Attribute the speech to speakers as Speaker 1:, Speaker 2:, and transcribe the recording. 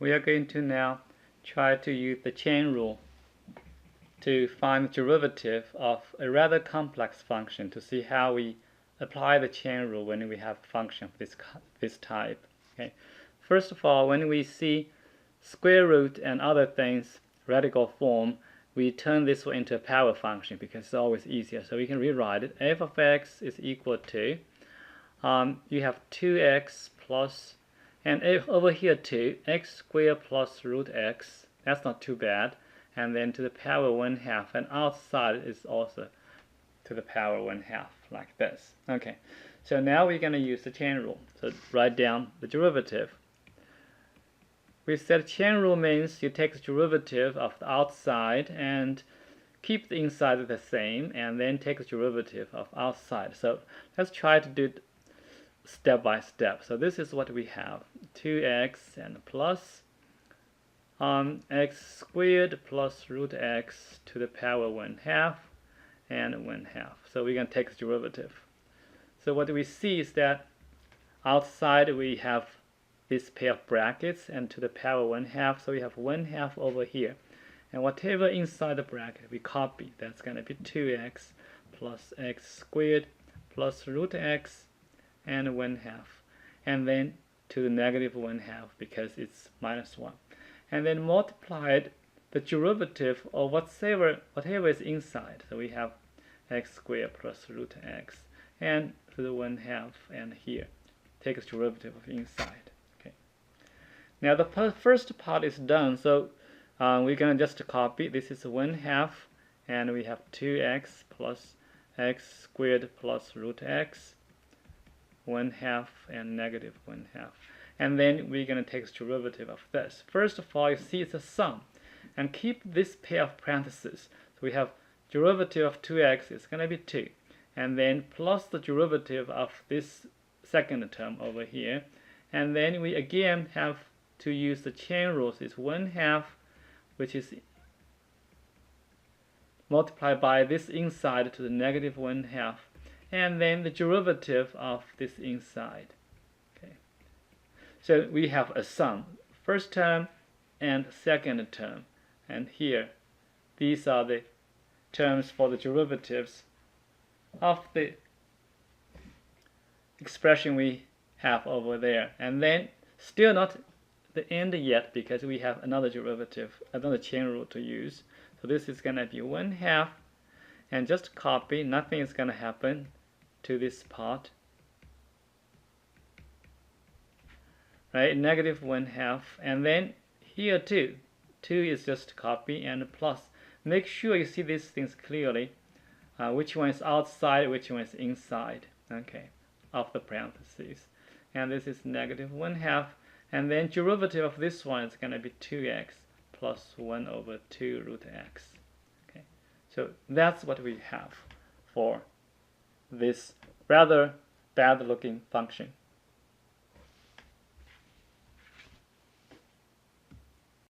Speaker 1: we are going to now try to use the chain rule to find the derivative of a rather complex function, to see how we apply the chain rule when we have a function of this type. Okay. First of all, when we see square root and other things radical form, we turn this into a power function because it's always easier. So we can rewrite it. F of x is equal to, you have 2x plus, and over here too, x squared plus root x. That's not too bad. And then to the power 1/2, and outside is also to the power 1/2, like this. Okay, so now we're going to use the chain rule. So write down the derivative. We said chain rule means you take the derivative of the outside and keep the inside the same, and then take the derivative of outside. So let's try to do it step by step. So this is what we have: 2x and plus x squared plus root x to the power 1/2 and 1/2. So we're going to take the derivative. So what we see is that outside we have this pair of brackets and to the power 1/2, so we have 1/2 over here, and whatever inside the bracket we copy. That's going to be 2x plus x squared plus root x and 1/2, and then to the negative 1/2 because it's minus 1, and then multiplied the derivative of whatever is inside. So we have x squared plus root x and to the 1/2, and here take the derivative of inside. Okay. Now the first part is done, so we're going to just copy. This is 1/2, and we have 2x plus x squared plus root x, 1/2 and negative 1/2. And then we're going to take the derivative of this. First of all, you see it's a sum, and keep this pair of parentheses. So we have derivative of 2x is going to be 2, and then plus the derivative of this second term over here, and then we again have to use the chain rules. It's 1/2, which is multiplied by this inside to the negative 1/2, and then the derivative of this inside. Okay. So we have a sum, first term and second term, and here these are the terms for the derivatives of the expression we have over there. And then still not the end yet, because we have another derivative, another chain rule to use. So this is going to be 1/2, and just copy. Nothing is going to happen to this part, right? Negative 1/2, and then here too, 2 is just copy and plus. Make sure you see these things clearly, which one is outside, which one is inside, okay, of the parentheses. And this is negative 1/2, and then derivative of this one is going to be 2x plus 1/2 root x. Okay, so that's what we have for this rather bad looking function.